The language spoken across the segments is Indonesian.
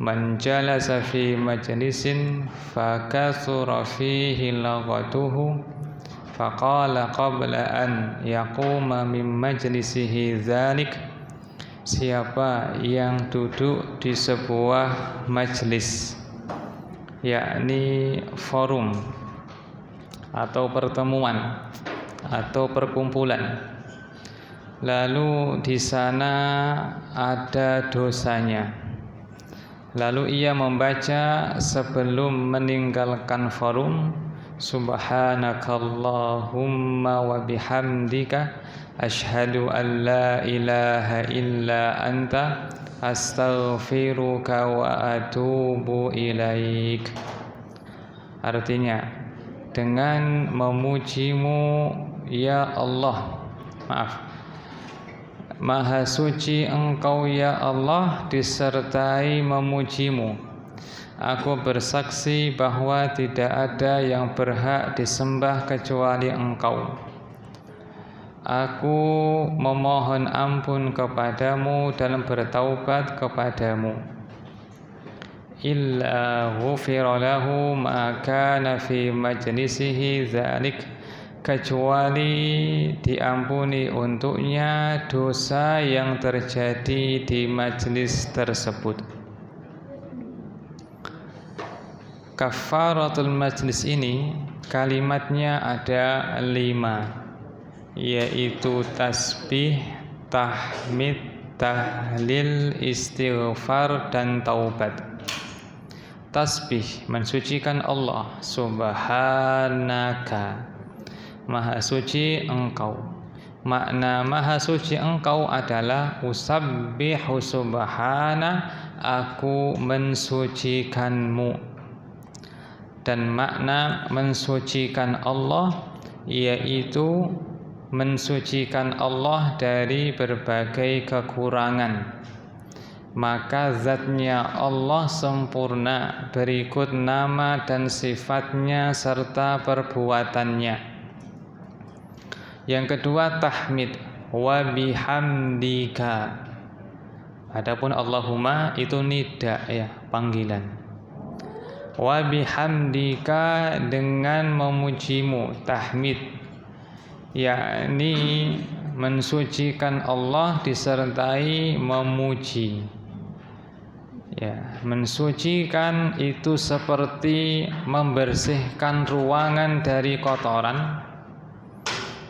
Man jalasa fi majlisin fakathura fihi laghatuhu faqala qabla an yaquma min majlisihi dzalik. Siapa yang duduk di sebuah majlis, yakni forum atau pertemuan atau perkumpulan, lalu di sana ada dosanya, lalu ia membaca sebelum meninggalkan forum, subhanakallahumma wa bihamdika asyhadu an la ilaha illa anta astaghfiruka wa atubu ilaik. Artinya, dengan memujimu ya Allah, Maha suci Engkau ya Allah, disertai memujimu, aku bersaksi bahwa tidak ada yang berhak disembah kecuali Engkau. Aku memohon ampun kepadamu dan bertaubat kepadamu. Illa ghufira lahu ma kana fi majlisihi dzalik, kecuali diampuni untuknya dosa yang terjadi di majlis tersebut. Kafaratul majlis ini kalimatnya ada 5, yaitu tasbih, tahmid, tahlil, istighfar, dan taubat. Tasbih, mensucikan Allah, subhanaka, maha suci Engkau. Makna maha suci Engkau adalah usabbihu subhana, aku mensucikanmu. Dan makna mensucikan Allah yaitu mensucikan Allah dari berbagai kekurangan. Maka zatnya Allah sempurna berikut nama dan sifatnya serta perbuatannya. Yang kedua tahmid, wa bihamdika. Adapun Allahumma itu nida, ya, panggilan. Wa bihamdika, dengan memujimu, tahmid, yakni mensucikan Allah disertai memuji. Ya, mensucikan itu seperti membersihkan ruangan dari kotoran.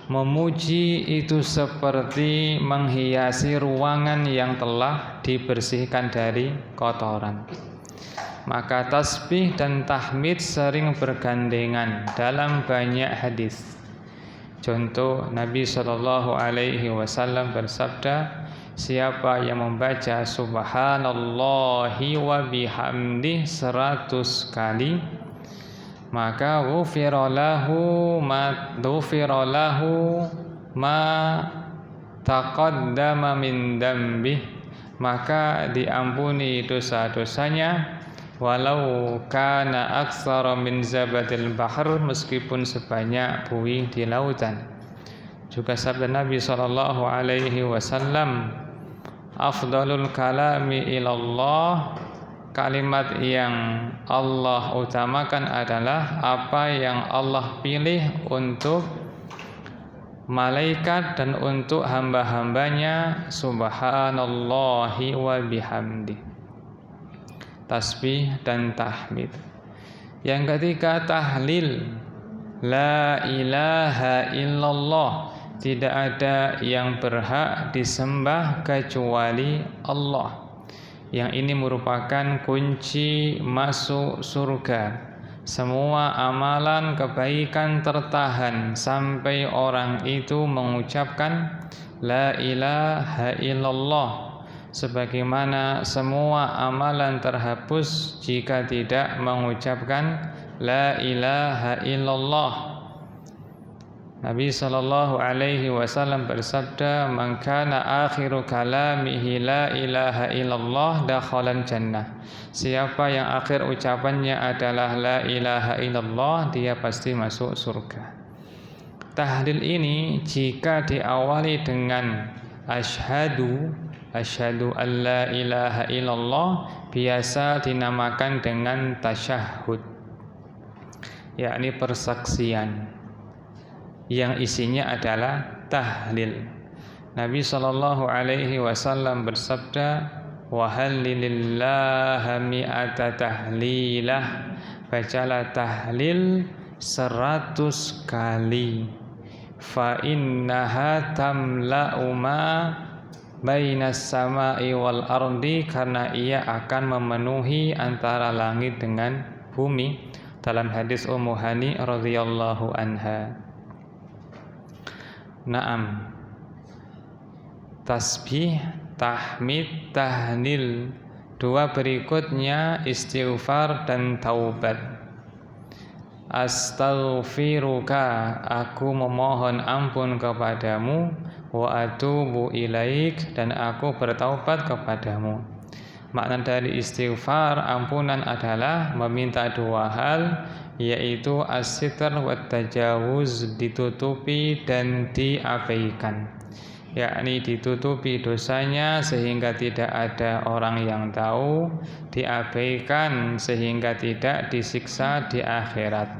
Memuji itu seperti menghiasi ruangan yang telah dibersihkan dari kotoran. Maka tasbih dan tahmid sering bergandengan dalam banyak hadis. Contoh, Nabi SAW bersabda, siapa yang membaca subhanallahi wa bihamdih 100 kali, maka ghufira lahu ma taqaddama min dambih, maka diampuni dosa-dosanya walau kana aktsara min zabadil bahr, meskipun sebanyak buih di lautan. Juga sabda Nabi SAW, afdalul kalami ilallah, kalimat yang Allah utamakan adalah apa yang Allah pilih untuk malaikat dan untuk hamba-hambanya, subhanallahi wa bihamdi. Tasbih dan tahmid. Yang ketiga tahlil, la ilaha illallah, tidak ada yang berhak disembah kecuali Allah. Yang ini merupakan kunci masuk surga. Semua amalan kebaikan tertahan sampai orang itu mengucapkan la ilaha illallah, sebagaimana semua amalan terhapus jika tidak mengucapkan la ilaha illallah. Nabi SAW bersabda, man kana akhiru kalamihi la ilaha illallah dakhalan jannah. Siapa yang akhir ucapannya adalah la ilaha illallah, dia pasti masuk surga. Tahlil ini jika diawali dengan asyhadu an la ilaha illallah, biasa dinamakan dengan tasyahud, yakni persaksian yang isinya adalah tahlil. Nabi SAW bersabda, wa hallilillaha mi'ata tahlilah, bacalah tahlil 100 kali, fa innaha tamla'u ma bainas sama'i wal ardi, karena ia akan memenuhi antara langit dengan bumi, dalam hadis Ummu Hani radhiyallahu anha. Naam, tasbih, tahmid, tahlil. Dua berikutnya istighfar dan taubat. Astaghfiruka, aku memohon ampun kepadamu, wa atubu ilaik, dan aku bertaubat kepadamu. Makna dari istighfar, ampunan, adalah meminta dua hal, yaitu as-sitr wa tajawuz, ditutupi dan diabaikan, yakni ditutupi dosanya sehingga tidak ada orang yang tahu, diabaikan sehingga tidak disiksa di akhirat.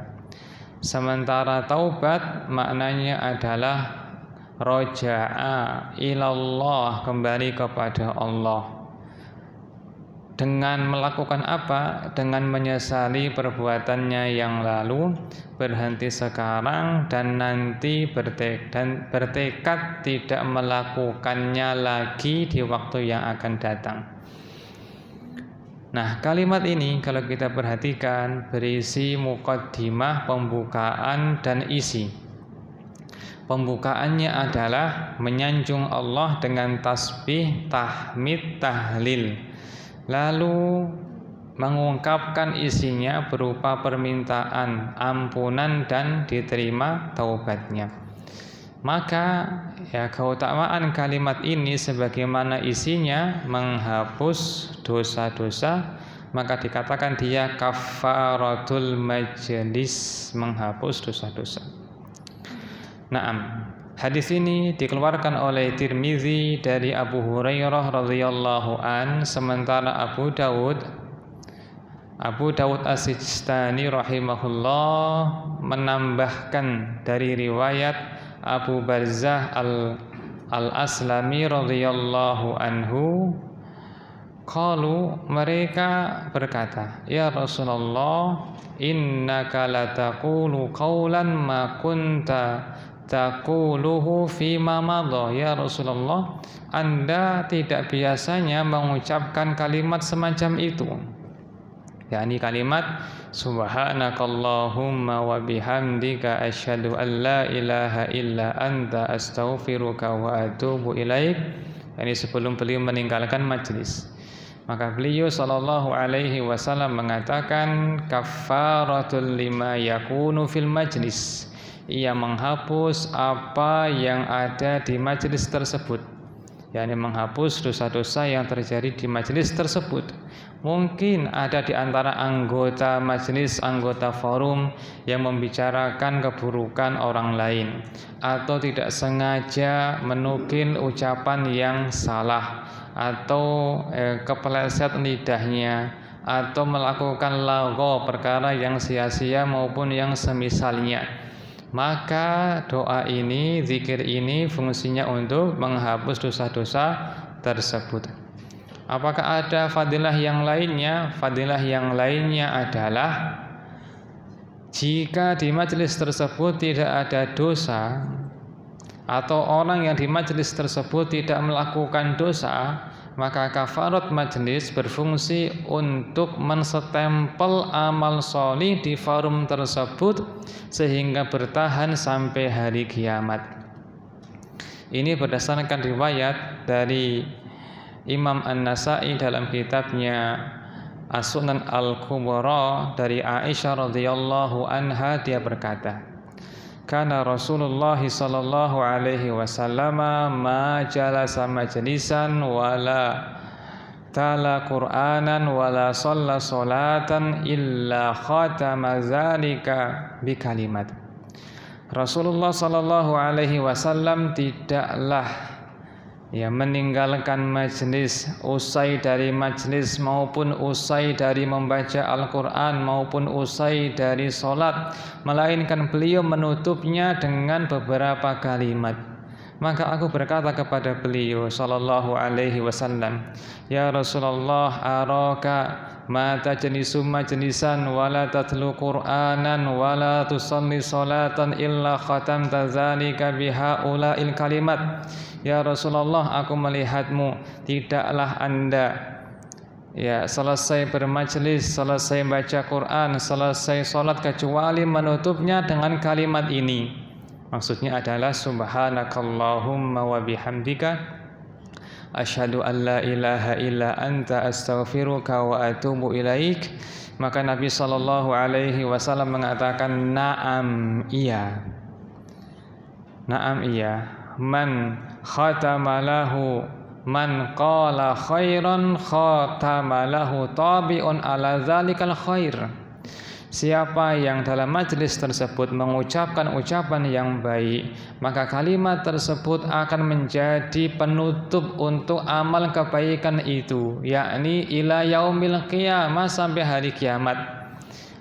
Sementara taubat maknanya adalah roja'a ilallah, kembali kepada Allah. Dengan melakukan apa? Dengan menyesali perbuatannya yang lalu, berhenti sekarang dan nanti bertekad tidak melakukannya lagi di waktu yang akan datang. Nah, kalimat ini kalau kita perhatikan berisi muqaddimah, pembukaan dan isi. Pembukaannya adalah menyanjung Allah dengan tasbih, tahmid, tahlil. Lalu mengungkapkan isinya berupa permintaan ampunan dan diterima taubatnya. Maka keutamaan kalimat ini sebagaimana isinya menghapus dosa-dosa, maka dikatakan dia kafaratul majlis, menghapus dosa-dosa. Naam, hadis ini dikeluarkan oleh Tirmizi dari Abu Hurairah radhiyallahu an, sementara Abu Dawud As-Sijistani rahimahullah menambahkan dari riwayat Abu Barzah al-Aslami radhiyallahu anhu, qalu, mereka berkata, ya Rasulullah, innaka lataqulu qawlan ma kunta taquluhu fima madha. Ya Rasulullah, Anda tidak biasanya mengucapkan kalimat semacam itu, yakni kalimat subhanakallahumma wa bihamdika asyhadu an la ilaha illa anta astaghfiruka wa atubu ilaik, yakni sebelum beliau meninggalkan majlis. Maka beliau sallallahu alaihi wasallam mengatakan kafaratul lima yakunu fil majlis, ia menghapus apa yang ada di majelis tersebut, yakni menghapus dosa-dosa yang terjadi di majelis tersebut. Mungkin ada di antara anggota majelis, anggota forum yang membicarakan keburukan orang lain, atau tidak sengaja menukil ucapan yang salah, atau kepeleset lidahnya, atau melakukan lagho, perkara yang sia-sia maupun yang semisalnya. Maka doa ini, zikir ini fungsinya untuk menghapus dosa-dosa tersebut. Apakah ada fadilah yang lainnya? Fadilah yang lainnya adalah jika di majelis tersebut tidak ada dosa, atau orang yang di majelis tersebut tidak melakukan dosa, maka kafarat majelis berfungsi untuk menstempel amal sholih di forum tersebut sehingga bertahan sampai hari kiamat. Ini berdasarkan riwayat dari Imam An-Nasa'i dalam kitabnya As-Sunan Al-Kubra dari Aisyah radhiyallahu anha, dia berkata, kana Rasulullah sallallahu alaihi wasallam ma jalasa majlisan wala tala Qur'anan wala shalla salatan illa khatama zalika bi kalimat. Rasulullah sallallahu alaihi wasallam tidaklah ya meninggalkan majelis, usai dari majelis maupun usai dari membaca Al-Quran maupun usai dari sholat, melainkan beliau menutupnya dengan beberapa kalimat. Maka aku berkata kepada beliau sallallahu alaihi wasallam, ya Rasulullah, araka ma tajlisu majlisan wala tatlu Qur'anan wala tusalli salatan illa khatamta dzalika bihaula'il kalimat. Ya Rasulullah, aku melihatmu tidaklah Anda selesai bermajlis, selesai baca Quran, selesai sholat kecuali menutupnya dengan kalimat ini. Maksudnya adalah subhanakallahumma wa bihamdika asyhadu an la ilaha illa anta astaghfiruka wa atubu ilaik. Maka Nabi sallallahu alaihi wasallam mengatakan na'am iya. Na'am iya. Man khatamalahu man qala khairan khatamalahu tabi'un ala dzalikal khair. Siapa yang dalam majelis tersebut mengucapkan ucapan yang baik, maka kalimat tersebut akan menjadi penutup untuk amal kebaikan itu, yakni ila yaumil qiyamah, sampai hari kiamat.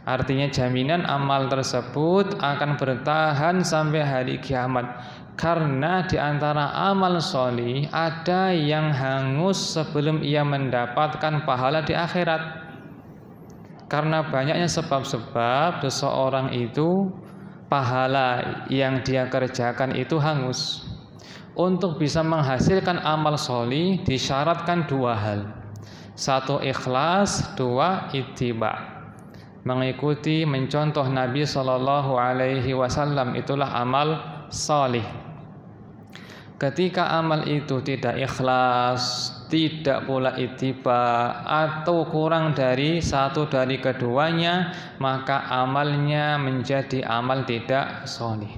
Artinya jaminan amal tersebut akan bertahan sampai hari kiamat. Karena di antara amal sholih ada yang hangus sebelum ia mendapatkan pahala di akhirat. Karena banyaknya sebab-sebab seseorang itu pahala yang dia kerjakan itu hangus. Untuk bisa menghasilkan amal sholih disyaratkan dua hal. Satu, ikhlas. Dua, ittiba. Mengikuti, mencontoh Nabi Shallallahu Alaihi Wasallam, itulah amal sholih. Ketika amal itu tidak ikhlas, tidak pula ittiba, atau kurang dari satu dari keduanya, maka amalnya menjadi amal tidak sholih.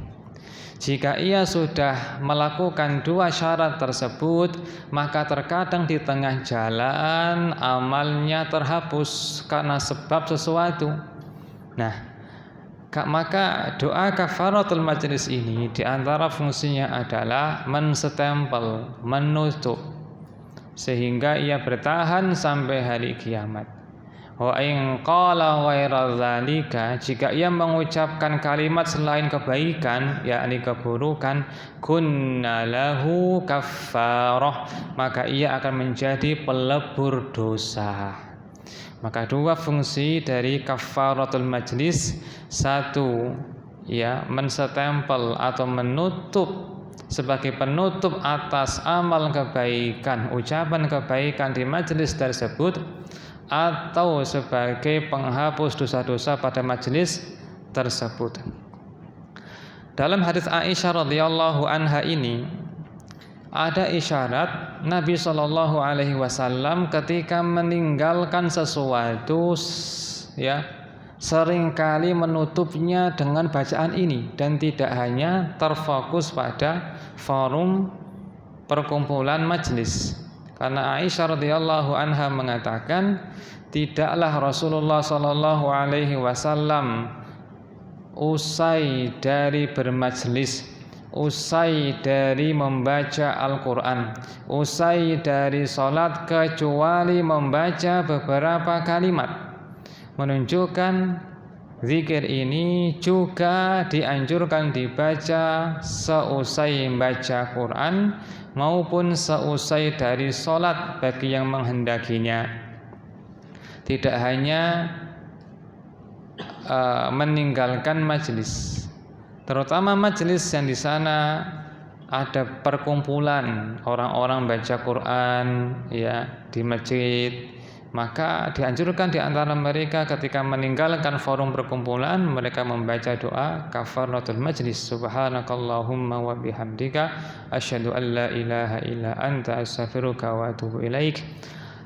Jika ia sudah melakukan dua syarat tersebut, maka terkadang di tengah jalan amalnya terhapus karena sebab sesuatu. Nah, maka doa kafaratul majlis ini diantara fungsinya adalah menstempel, menutup, sehingga ia bertahan sampai hari kiamat. Wa in qala ghaira dzalika, jika ia mengucapkan kalimat selain kebaikan, yakni keburukan, kunna lahu kaffarah, maka ia akan menjadi pelebur dosa. Maka dua fungsi dari kafaratul majlis, satu menstempel atau menutup sebagai penutup atas amal kebaikan, ucapan kebaikan di majlis tersebut, atau sebagai penghapus dosa-dosa pada majlis tersebut. Dalam hadis Aisyah radhiyallahu anha ini ada isyarat Nabi Shallallahu Alaihi Wasallam ketika meninggalkan sesuatu seringkali menutupnya dengan bacaan ini, dan tidak hanya terfokus pada forum perkumpulan majlis. Karena Aisyah radhiyallahu anha mengatakan, tidaklah Rasulullah Shallallahu Alaihi Wasallam usai dari bermajlis, usai dari membaca Al-Quran, usai dari sholat, kecuali membaca beberapa kalimat, menunjukkan zikir ini juga dianjurkan dibaca seusai membaca Quran maupun seusai dari sholat bagi yang menghendakinya. Tidak hanya meninggalkan majelis, terutama majelis yang di sana ada perkumpulan orang-orang baca Quran di masjid, maka dianjurkan di antara mereka ketika meninggalkan forum perkumpulan, mereka membaca doa kafaratul majlis, subhanakallahumma wa bihamdika asyhadu an la ilaha illa anta astaghfiruka wa atubu ilaik.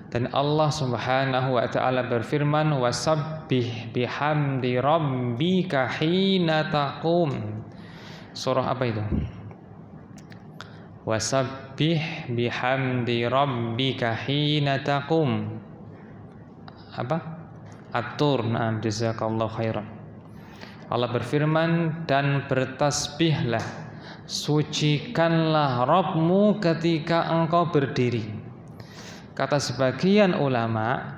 Dan Allah Subhanahu wa taala berfirman, wasabbih bihamdi rabbika hina taqum. Surah apa itu? Wasabbih bihamdi rabbika hina taqum. Apa? At-Tur. Na'am, jazakallahu khairan. Allah berfirman, dan bertasbihlah sucikanlah Rabbmu ketika engkau berdiri. Kata sebagian ulama,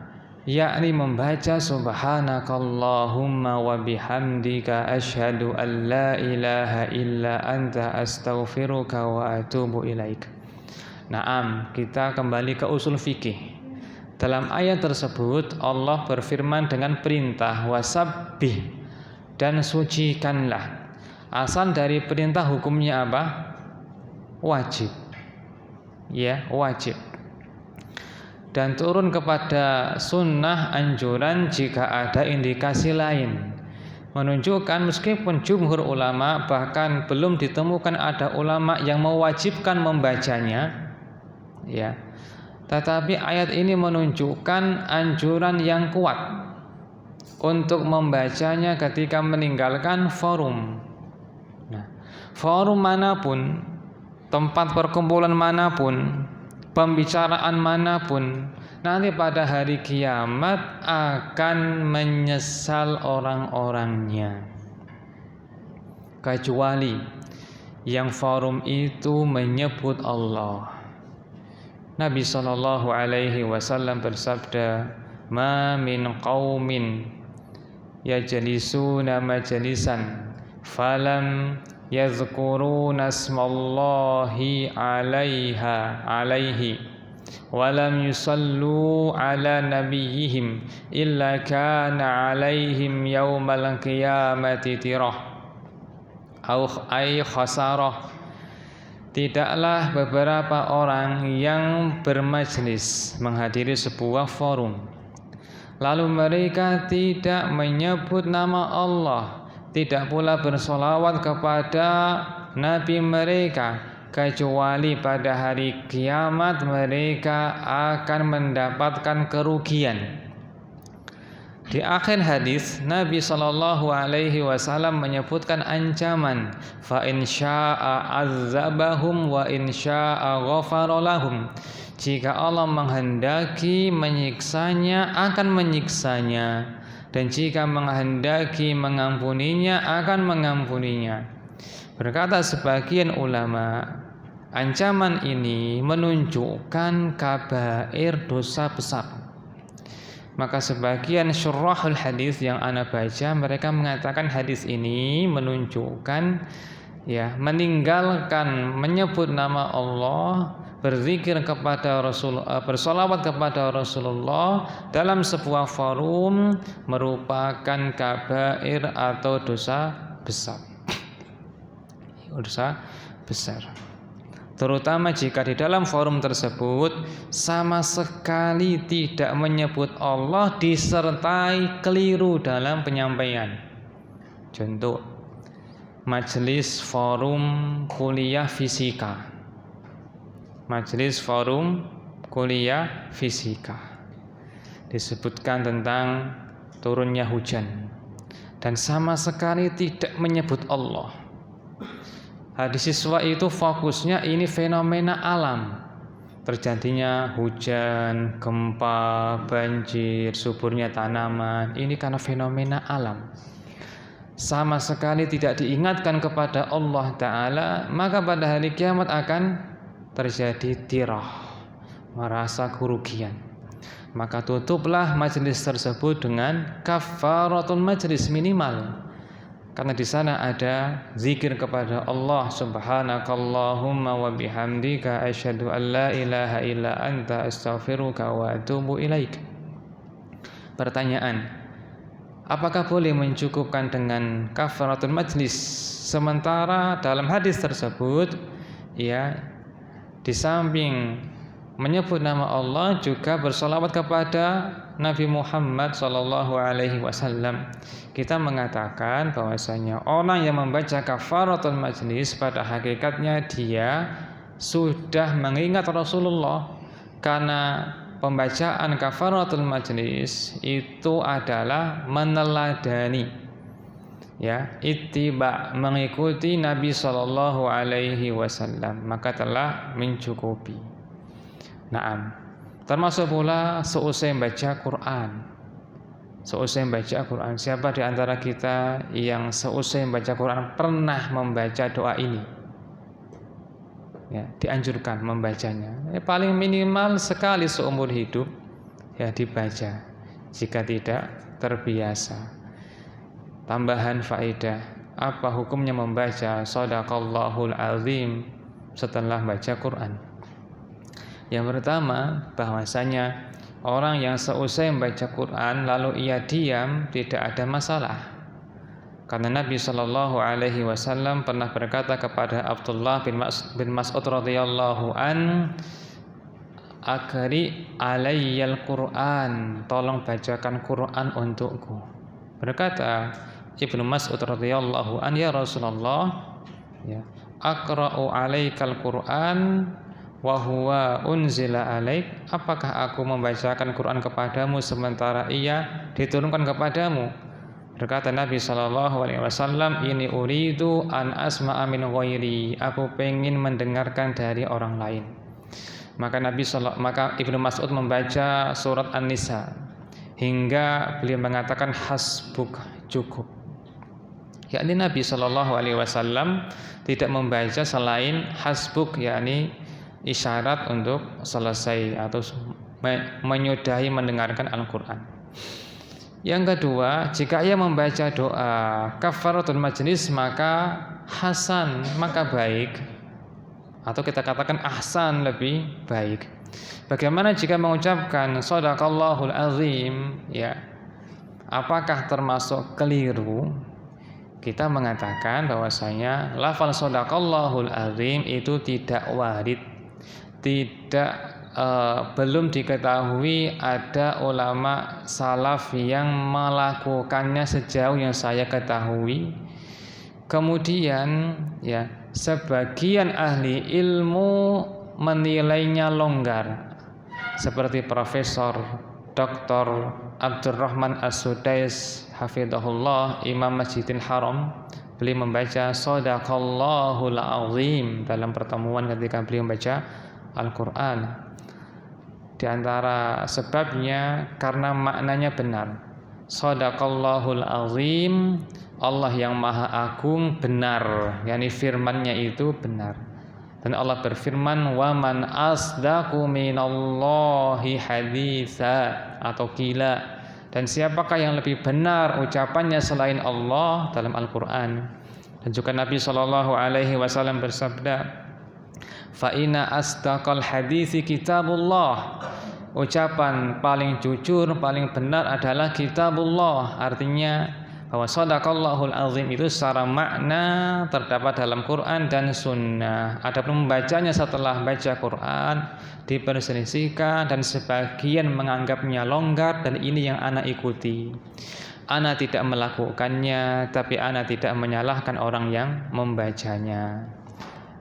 yakni membaca subhanakallahumma wa bihamdika asyhadu an la ilaha illa anta astaghfiruka wa atubu ilaik. Naam, kita kembali ke usul fikih. Dalam ayat tersebut Allah berfirman dengan perintah wasabbih, dan sucikanlah. Asal dari perintah hukumnya apa? Wajib. Ya, wajib. Dan turun kepada sunnah anjuran jika ada indikasi lain, menunjukkan meskipun jumhur ulama bahkan belum ditemukan ada ulama yang mewajibkan membacanya, ya, tetapi ayat ini menunjukkan anjuran yang kuat untuk membacanya ketika meninggalkan forum. Nah, forum manapun, tempat perkumpulan manapun, pembicaraan manapun, nanti pada hari kiamat akan menyesal orang-orangnya, kecuali yang forum itu menyebut Allah. Nabi SAW bersabda, "Ma min qaumin yajlisuna majlisan falam yadhkuruna asmallahi alaihi walam yusallu ala nabiyihim illa kana alaihim yaumal qiyamati tirah au ay khasarah." Tidaklah beberapa orang yang bermajlis menghadiri sebuah forum, lalu mereka tidak menyebut nama Allah, tidak pula bersolawat kepada Nabi mereka, kecuali pada hari kiamat mereka akan mendapatkan kerugian. Di akhir hadis Nabi SAW menyebutkan ancaman, fa in syaa'a azabahum wa in syaa'a ghafara lahum. Jika Allah menghendaki menyiksanya akan menyiksanya, dan jika menghendaki mengampuninya akan mengampuninya. Berkata sebagian ulama, ancaman ini menunjukkan kabair, dosa besar. Maka sebagian syurahul hadis yang ana baca, mereka mengatakan hadis ini menunjukkan, ya, meninggalkan menyebut nama Allah, berzikir kepada Rasul, bersolawat kepada Rasulullah dalam sebuah forum merupakan kabair atau dosa besar. Dosa besar. Terutama jika di dalam forum tersebut sama sekali tidak menyebut Allah disertai keliru dalam penyampaian. Contoh, majelis forum kuliah fisika. Majelis forum kuliah fisika. Disebutkan tentang turunnya hujan dan sama sekali tidak menyebut Allah. Hadis siswa itu fokusnya ini fenomena alam, terjadinya hujan, gempa, banjir, suburnya tanaman. Ini karena fenomena alam. Sama sekali tidak diingatkan kepada Allah Ta'ala, maka pada hari kiamat akan terjadi tirah, merasa kerugian. Maka tutuplah majelis tersebut dengan kafaratul majelis minimal. Karena di sana ada zikir kepada Allah, subhanakallahumma wa bihamdika asyhadu an la ilaha illa anta astaghfiruka wa atubu ilaik. Pertanyaan, apakah boleh mencukupkan dengan kafaratul majlis? Sementara dalam hadis tersebut, ya, di samping menyebut nama Allah juga bersolawat kepada Nabi Muhammad SAW. Kita mengatakan bahwasanya orang yang membaca kafaratul majlis pada hakikatnya dia sudah mengingat Rasulullah, karena pembacaan kafaratul majlis itu adalah meneladani, ya, ittiba, mengikuti Nabi SAW, maka telah mencukupi. Naam, termasuk pula seusai membaca Quran. Seusai membaca Quran, siapa di antara kita yang seusai membaca Quran pernah membaca doa ini? ya, dianjurkan membacanya. Paling minimal sekali seumur hidup ya dibaca. Jika tidak terbiasa. Tambahan faedah, apa hukumnya membaca Shadaqallahul Azim setelah baca Quran? Yang pertama, bahwasanya orang yang seusai membaca Quran lalu ia diam tidak ada masalah. Karena Nabi Shallallahu Alaihi Wasallam pernah berkata kepada Abdullah bin Mas'ud radhiyallahu an, "Aqri alayyal Quran, tolong bacakan Quran untukku." Berkata Ibnu Mas'ud radhiyallahu an, "Ya Rasulullah, ya, aqra'u alaikal Quran wa huwa unzila alaik." Apakah aku membacakan Quran kepadamu sementara ia diturunkan kepadamu? Berkata Nabi Shallallahu Alaihi Wasallam, "Ini uridu an asma'a min ghairi." Aku pengen mendengarkan dari orang lain. Maka Ibnu Mas'ud membaca surat An-Nisa hingga beliau mengatakan hasbuk, cukup. Yakni Nabi Shallallahu Alaihi Wasallam tidak membaca selain hasbuk, yakni isyarat untuk selesai atau menyudahi mendengarkan Al-Quran. Yang kedua, jika ia membaca doa kafaratul majlis maka hasan, maka baik, atau kita katakan ahsan, lebih baik. Bagaimana jika mengucapkan Shadaqallahul Azim, ya, apakah termasuk keliru? Kita mengatakan bahwasanya lafal Shadaqallahul Azim itu tidak warid, belum diketahui ada ulama salaf yang melakukannya sejauh yang saya ketahui. Kemudian ya, sebagian ahli ilmu menilainya longgar, seperti Profesor Dr. Abdurrahman As-Sudais hafizahullah, Imam Masjidil Haram. Beliau membaca Shadaqallahul Azim dalam pertemuan ketika beliau membaca Al-Quran. Di antara sebabnya karena maknanya benar. Shadaqallahul Azim, Allah yang Maha Agung benar, yakni firman-Nya itu benar. Dan Allah berfirman, "Wa man asdaqu minallahi haditsa," atau qila, dan siapakah yang lebih benar ucapannya selain Allah dalam Al-Quran. Dan juga Nabi Shallallahu Alaihi Wasallam bersabda, "Fa inna asdaqal hadithi kitabullah." Ucapan paling jujur, paling benar adalah kitabullah. Artinya bahwa Shadaqallahul Azim itu secara makna terdapat dalam Quran dan Sunnah. Adapun membacanya setelah baca Quran diperselisihkan, dan sebagian menganggapnya longgar, dan ini yang ana ikuti. Ana tidak melakukannya, tapi ana tidak menyalahkan orang yang membacanya.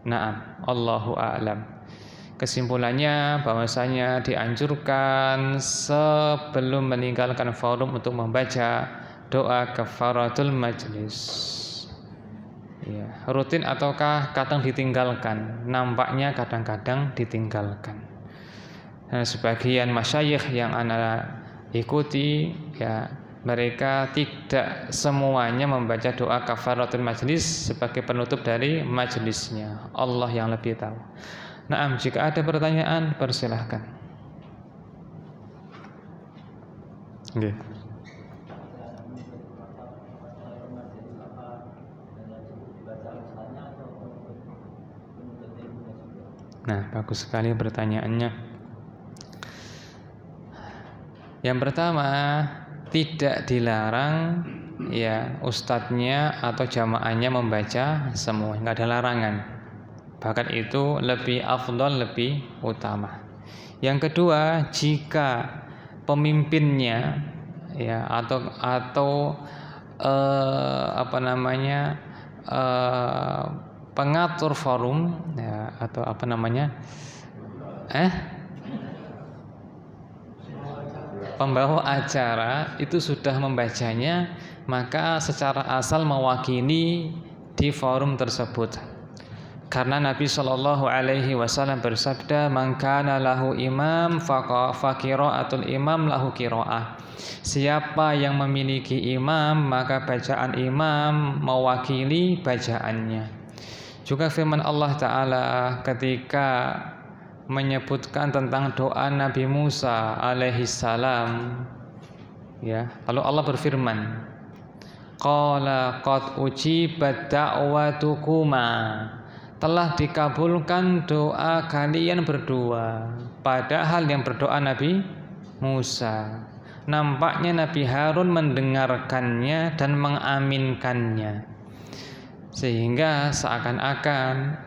Naam, Allahu a'lam. Kesimpulannya bahwasanya dianjurkan sebelum meninggalkan forum untuk membaca doa kafaratul majlis. Ya, rutin ataukah kadang ditinggalkan? Nampaknya kadang-kadang ditinggalkan. Nah, sebagian masyayikh yang ana ikuti, ya, mereka tidak semuanya membaca doa kafaratul majlis sebagai penutup dari majlisnya. Allah yang lebih tahu. Naam, jika ada pertanyaan persilahkan. Okay. Nah, bagus sekali pertanyaannya. Yang pertama, tidak dilarang ya ustadznya atau jamaahnya membaca semua, nggak ada larangan. Bahkan itu lebih afdal, lebih utama. Yang kedua, jika pemimpinnya ya atau pengatur forum ya, atau pembawa acara itu sudah membacanya, maka secara asal mewakili di forum tersebut. Karena Nabi Shallallahu Alaihi Wasallam bersabda, "Man kana lahu imam faqiraatul imam lahu qiraah." Siapa yang memiliki imam, maka bacaan imam mewakili bacaannya. Juga firman Allah Ta'ala ketika menyebutkan tentang doa Nabi Musa alaihissalam, ya, lalu Allah berfirman, qala qad ujibat da'watukuma, telah dikabulkan doa kalian berdua. Padahal yang berdoa Nabi Musa, nampaknya Nabi Harun mendengarkannya dan mengaminkannya, sehingga seakan-akan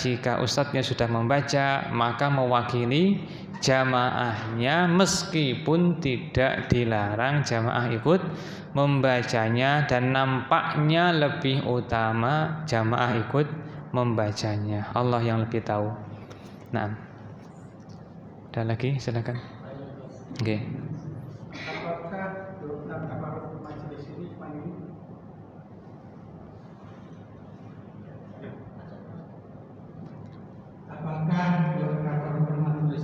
jika ustadznya sudah membaca, maka mewakili jamaahnya meskipun tidak dilarang jamaah ikut membacanya, dan nampaknya lebih utama jamaah ikut membacanya. Allah yang lebih tahu. Nah, ada lagi, silakan. Oke. Apakah doa majelis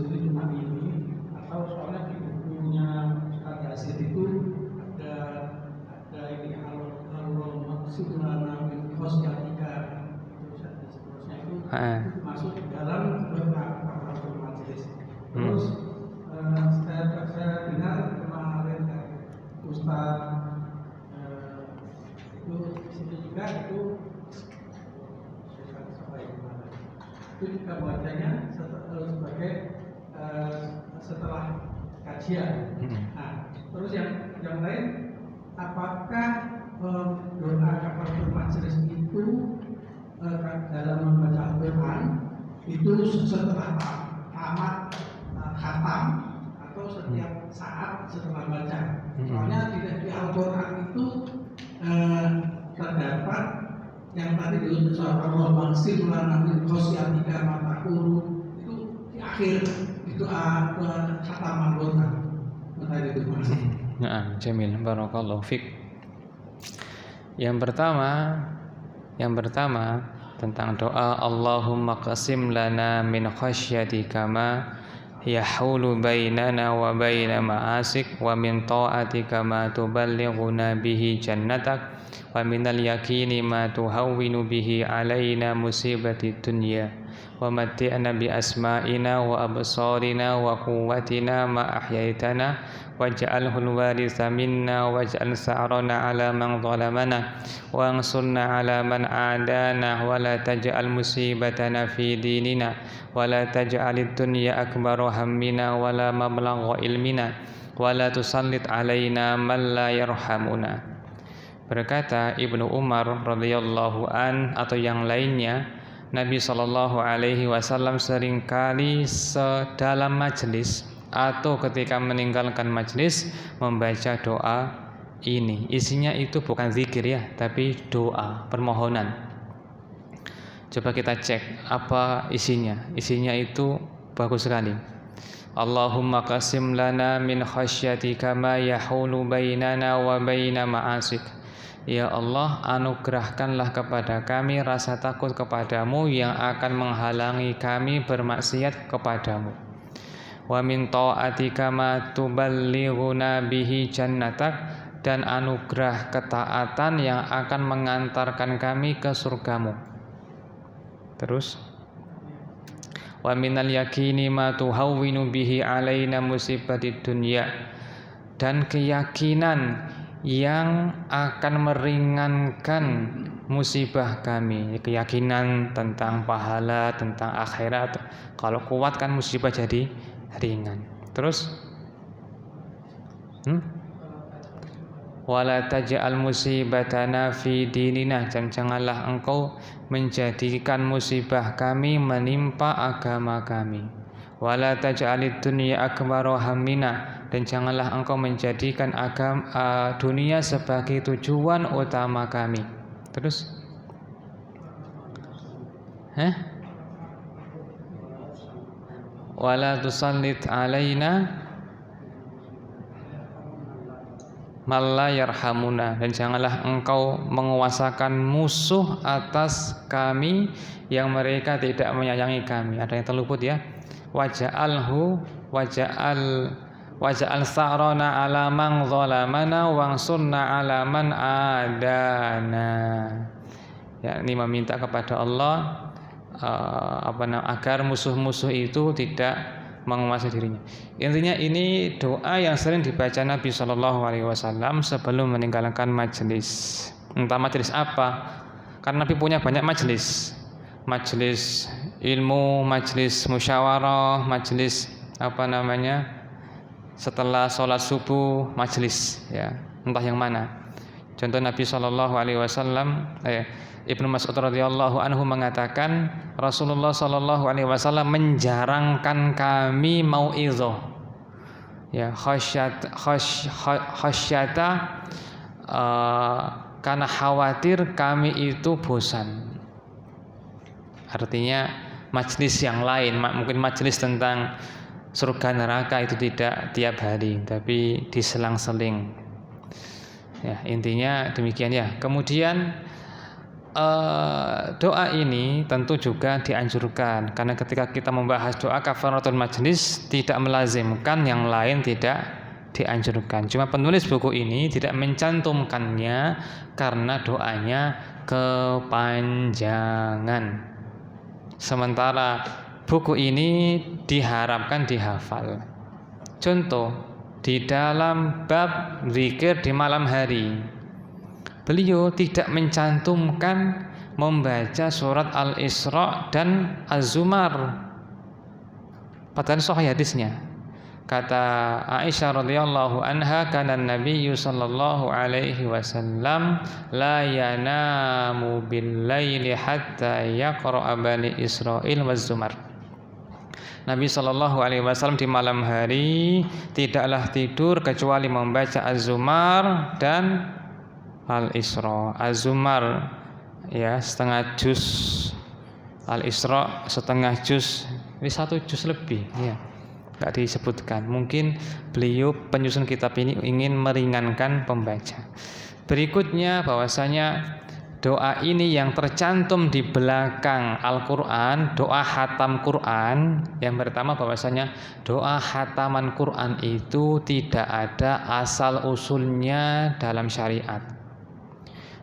itu cuma ini, atau soalnya di bukunya Ustaz Yasir itu ada ini al-maksudana min khosyatika dan seterusnya itu masuk di dalam doa kafaratul majelis. Terus saya dengar kemarin Ustaz itu di sini juga itu juga bacanya sebagai setelah kajian. Nah, terus yang lain, apakah doa kafaratul majelis itu dalam membaca Al-Quran itu setelah tamat khatam atau setiap saat setelah baca? Soalnya tidak di Al-Quran itu terdapat yang tadi disebut Allah maksir lana min khosyatika ma taqulu, itu di akhir itu khatam Al-Quran. Tadi itu masih. Nah, jamil, barakallahu fik. Yang pertama tentang doa Allahumma qasim lana min khasyatika ma yahulu bainana wa baina ma'asik, wa min ta'atika ma tuballighuna bihi jannatak, wa minal yakini ma tuhawwinu bihi alaina musibati dunya, wa matti'na bi asma'ina wa absarina wa quwwatina ma ahyaitana, waj'alhu al-waritha minna waj'al sa'rana 'ala man zalamana wa ansurna 'ala man 'adana, wa la taj'al musibatana fi dinina, wa la taj'alid dunya akbara hammina wa la mablagha ilmina, wa la tusallit 'alaina man la yarhamuna. Berkata Ibnu Umar radhiyallahu an atau yang lainnya, Nabi Shallallahu alaihi wasallam seringkali dalam majelis atau ketika meninggalkan majelis membaca doa ini. Isinya itu bukan zikir ya, tapi doa, permohonan. Coba kita cek apa isinya. Isinya itu bagus sekali. Allahumma qasim lana min khasyatika ma yahulu bainana wa baina ma'asik. Ya Allah, anugerahkanlah kepada kami rasa takut kepadamu yang akan menghalangi kami bermaksiat kepadamu. Wa min ta'atika ma tuballighuna bihi jannatak, dan anugerah ketaatan yang akan mengantarkan kami ke surgamu. Terus, wa minal yakini ma tuhawwinu bihi alaina musibatid dunya, dan keyakinan yang akan meringankan musibah kami. Keyakinan tentang pahala, tentang akhirat. Kalau kuat kan musibah jadi ringan. Terus wala taj'al musibatana fi dinina, dan janganlah engkau menjadikan musibah kami menimpa agama kami. Wala taj'alid dunya akbara hammina, dan janganlah engkau menjadikan dunia sebagai tujuan utama kami. Terus wala tusallit alaina malla yarhamuna, dan janganlah engkau menguasakan musuh atas kami yang mereka tidak menyayangi kami. Ada yang terluput ya. Waja'al sa'rana 'ala man zalamana wansurna 'ala man adana. yakni meminta kepada Allah agar musuh-musuh itu tidak menguasai dirinya. Intinya ini doa yang sering dibaca Nabi Shallallahu Alaihi Wasallam sebelum meninggalkan majelis. Entah majelis apa, karena Nabi punya banyak majelis, majelis ilmu, majelis musyawarah, majelis setelah sholat subuh, majelis ya, entah yang mana. Contoh Nabi Shallallahu Alaihi Wasallam, Ibnu Mas'ud radhiyallahu anhu mengatakan Rasulullah Shallallahu Alaihi Wasallam menjarangkan kami mau'izah, ya khasyata karena khawatir kami itu bosan. Artinya majelis yang lain, mungkin majelis tentang surga neraka itu tidak tiap hari, tapi diselang-seling. Ya, intinya demikian ya. Kemudian doa ini tentu juga dianjurkan, karena ketika kita membahas doa kafaratul majlis tidak melazimkan yang lain tidak dianjurkan. Cuma penulis buku ini tidak mencantumkannya karena doanya kepanjangan. Sementara buku ini diharapkan dihafal. Contoh di dalam bab zikir di malam hari, beliau tidak mencantumkan membaca surat Al-Isra dan Az-Zumar, padahal sahih hadisnya. Kata Aisyah radhiyallahu anha, kana Nabi sallallahu alaihi wasallam la yanamu bil laili hatta yaqra'a bani Israil waz-Zumar. Nabi sallallahu alaihi wasallam di malam hari tidaklah tidur kecuali membaca Az-Zumar dan Al-Isra. Az-Zumar ya setengah juz, Al-Isra setengah juz, ini 1 juz lebih ya. Enggak disebutkan. Mungkin beliau penyusun kitab ini ingin meringankan pembaca. Berikutnya bahwasanya doa ini yang tercantum di belakang Al-Qur'an, doa khatam Qur'an. Yang pertama bahwasanya doa khataman Qur'an itu tidak ada asal usulnya dalam syariat.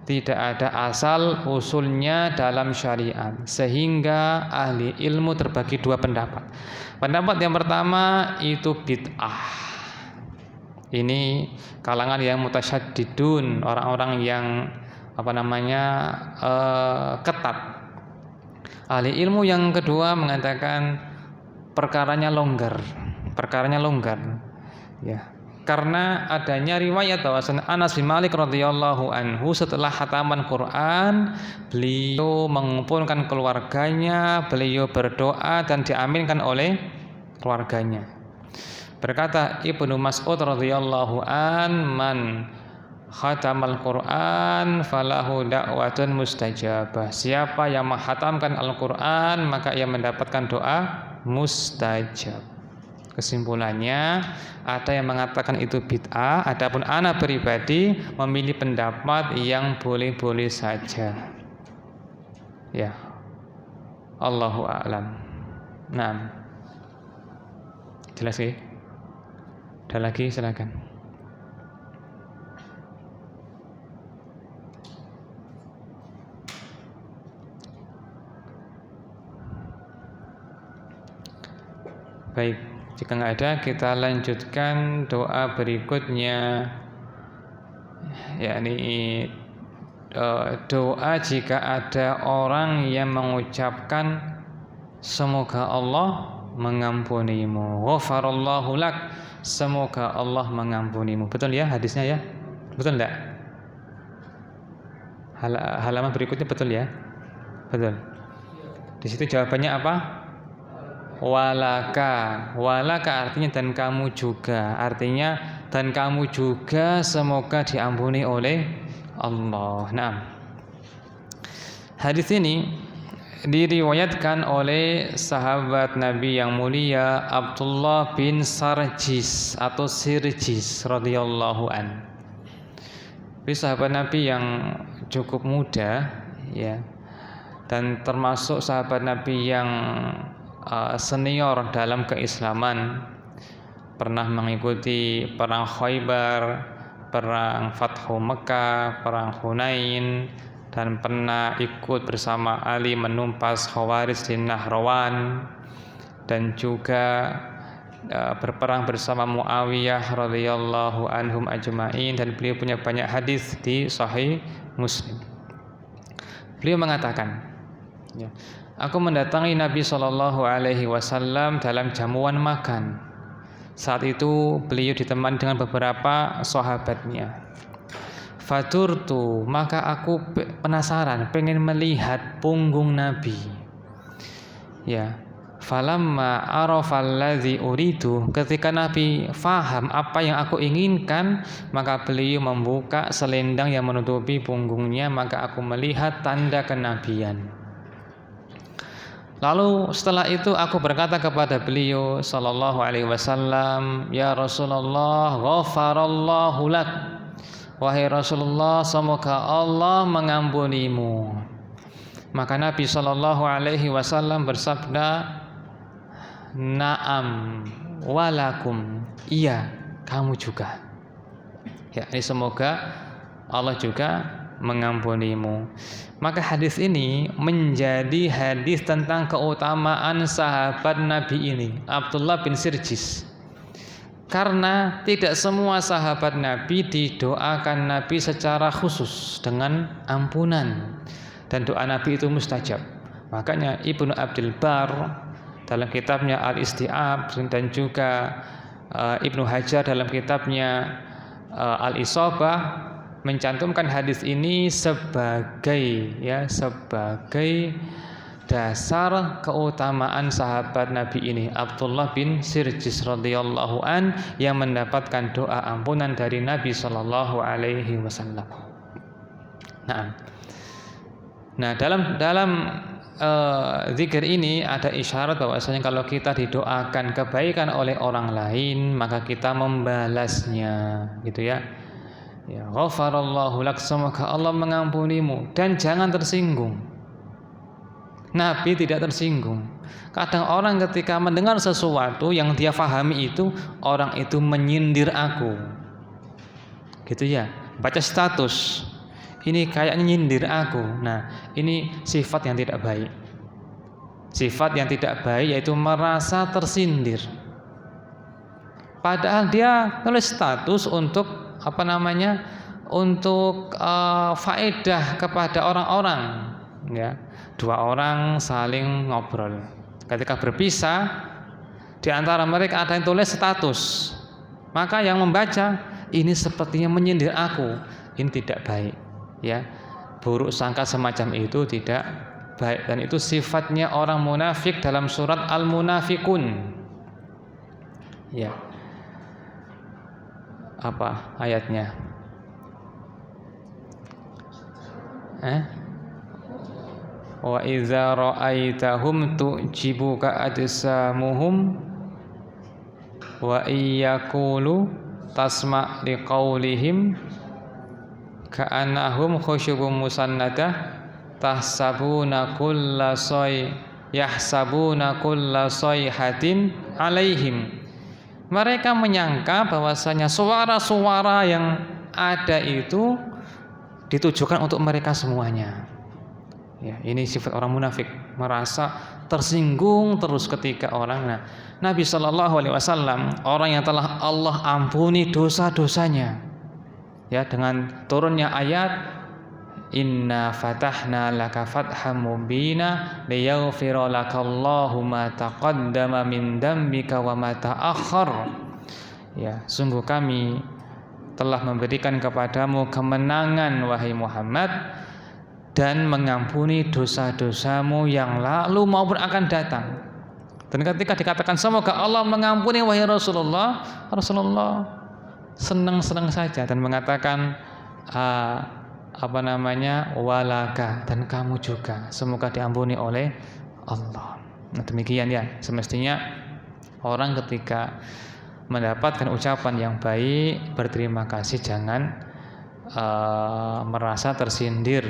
Tidak ada asal usulnya dalam syariat, sehingga ahli ilmu terbagi 2 pendapat. Pendapat yang pertama itu bid'ah. Ini kalangan yang mutasyaddidun, orang-orang yang ketat. Ahli ilmu yang kedua mengatakan perkaranya longgar. Ya. Karena adanya riwayat bahwasanya Anas bin Malik radhiyallahu anhu setelah khataman Quran, beliau mengumpulkan keluarganya, beliau berdoa dan diaminkan oleh keluarganya. Berkata Ibnu Mas'ud radhiyallahu man khatamal Quran falahu da'watun mustajabah. Siapa yang menghatamkan Al-Quran maka ia mendapatkan doa mustajab. Kesimpulannya, ada yang mengatakan itu bid'ah, adapun ana pribadi memilih pendapat yang boleh-boleh saja. Ya. Allahu a'lam. Naam. Jelas ya? Ada lagi, silakan. Baik. Jika nggak ada, kita lanjutkan doa berikutnya, yakni doa jika ada orang yang mengucapkan semoga Allah mengampunimu, ghafarallahu lak, semoga Allah mengampunimu. Betul ya hadisnya ya? Betul enggak? Halaman berikutnya betul ya? Betul. Di situ jawabannya apa? Walaka artinya dan kamu juga, artinya dan kamu juga semoga diampuni oleh Allah. Nah, hadis ini diriwayatkan oleh sahabat Nabi yang mulia Abdullah bin Sarjis atau Sirjis radhiyallahu an. Ini sahabat Nabi yang cukup muda ya, dan termasuk sahabat Nabi yang senior dalam keislaman, pernah mengikuti perang Khaybar, perang Fathu Mekah, perang Hunain, dan pernah ikut bersama Ali menumpas Khawarij di Nahrawan, dan juga berperang bersama Muawiyah radhiyallahu anhum ajma'in, dan beliau punya banyak hadis di Sahih Muslim. Beliau mengatakan, ya, aku mendatangi Nabi SAW dalam jamuan makan. Saat itu beliau ditemani dengan beberapa sahabatnya. Faturtu, maka aku penasaran, pengen melihat punggung Nabi. Ya, falamma arafal ladzi uridu, ketika Nabi faham apa yang aku inginkan, maka beliau membuka selendang yang menutupi punggungnya, maka aku melihat tanda kenabian. Lalu setelah itu aku berkata kepada beliau sallallahu alaihi wasallam, ya Rasulullah, ghafarallahu lak. Wahai Rasulullah, semoga Allah mengampunimu. Maka Nabi sallallahu alaihi wasallam bersabda, na'am walakum, iya kamu juga. Ya, ini semoga Allah juga mengampunimu. Maka hadis ini menjadi hadis tentang keutamaan sahabat Nabi ini, Abdullah bin Sirjis. Karena tidak semua sahabat Nabi didoakan Nabi secara khusus dengan ampunan, dan doa Nabi itu mustajab. Makanya Ibnu Abdul Bar dalam kitabnya Al-Isti'ab, dan juga Ibnu Hajar dalam kitabnya Al-Isabah mencantumkan hadis ini sebagai dasar keutamaan sahabat Nabi ini, Abdullah bin Sirjis radhiyallahu an, yang mendapatkan doa ampunan dari Nabi sallallahu alaihi wasallam. Nah, dalam zikir ini ada isyarat bahwasanya kalau kita didoakan kebaikan oleh orang lain, maka kita membalasnya, gitu ya. Ya, ghafarallahu lak, semoga Allah mengampunimu, dan jangan tersinggung. Nabi tidak tersinggung. Kadang orang ketika mendengar sesuatu yang dia fahami itu, orang itu menyindir aku, gitu ya, baca status, ini kayaknya nyindir aku. Nah, ini sifat yang tidak baik. Sifat yang tidak baik yaitu merasa tersindir. Padahal dia nulis status untuk untuk faedah kepada orang-orang, ya. Dua orang saling ngobrol. Ketika berpisah, di antara mereka ada yang tulis status, maka yang membaca, ini sepertinya menyindir aku. Ini tidak baik, ya. Buruk sangka semacam itu tidak baik, dan itu sifatnya orang munafik dalam surat Al-Munafikun. Ya. Apa ayatnya? Wa idza ra'aitahum tu'jibuka ajsamuhum wa iyyaqulu tasma' liqaulihim ka'annahum khusyubun musannadah yahsabuna kulla sayhatin alaihim. Mereka menyangka bahwasanya suara-suara yang ada itu ditujukan untuk mereka semuanya. Ya, ini sifat orang munafik, merasa tersinggung terus ketika orang. Nah, Nabi Shallallahu Alaihi Wasallam orang yang telah Allah ampuni dosa-dosanya, ya, dengan turunnya ayat Inna fatahna laka fatham mubina liyaghfira lakallahu ma taqaddama min dambika wa ma ta'akhkhar. Ya, sungguh kami telah memberikan kepadamu kemenangan wahai Muhammad, dan mengampuni dosa-dosamu yang lalu maupun akan datang. Dan ketika dikatakan semoga Allah mengampuni wahai Rasulullah, Rasulullah senang-senang saja dan mengatakan walaka, dan kamu juga semoga diampuni oleh Allah. Nah, demikian ya, semestinya orang ketika mendapatkan ucapan yang baik berterima kasih, jangan merasa tersindir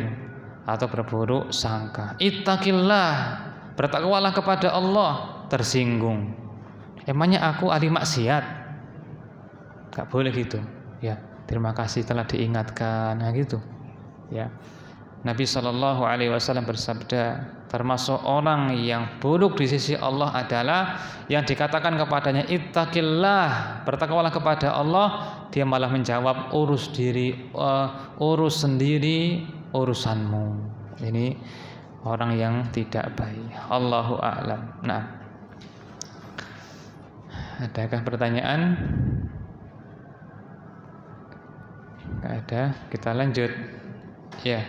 atau berburuk sangka. Ittaqillah, bertakwalah kepada Allah, tersinggung. Emangnya aku ahli maksiat? Gak boleh gitu. Ya, terima kasih telah diingatkan. Nah gitu. Ya. Nabi Shallallahu Alaihi Wasallam bersabda, termasuk orang yang buruk di sisi Allah adalah yang dikatakan kepadanya ittaqillah, bertakwalah kepada Allah, dia malah menjawab urus sendiri urusanmu. Ini orang yang tidak baik. Allahu a'lam. Nah, adakah pertanyaan? Tidak ada. Kita lanjut. Ya.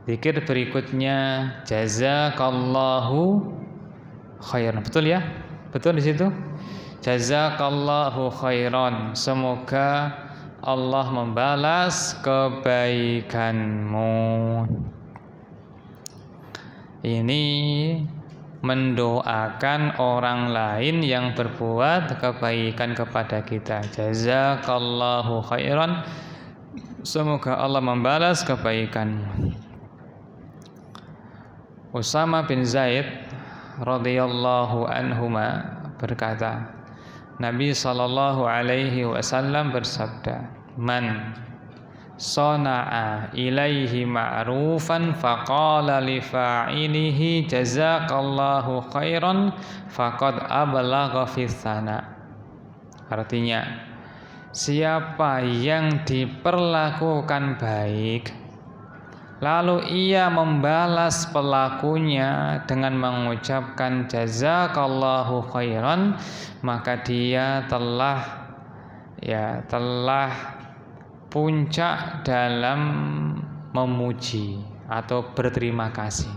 Zikir berikutnya jazakallahu khairan. Betul ya? Betul di situ? Jazakallahu khairan. Semoga Allah membalas kebaikanmu. Ini mendoakan orang lain yang berbuat kebaikan kepada kita. Jazakallahu khairan. Semoga Allah membalas kebaikanmu. Usama bin Zaid radhiyallahu anhuma berkata, Nabi sallallahu alaihi wasallam bersabda, "Man sana'a ilaihi ma'rufan faqala li fa'ilihi jazakallahu khairan faqad ablagha fi tsana." Artinya, siapa yang diperlakukan baik lalu ia membalas pelakunya dengan mengucapkan jazakallahu khairan, maka dia telah puncak dalam memuji atau berterima kasih.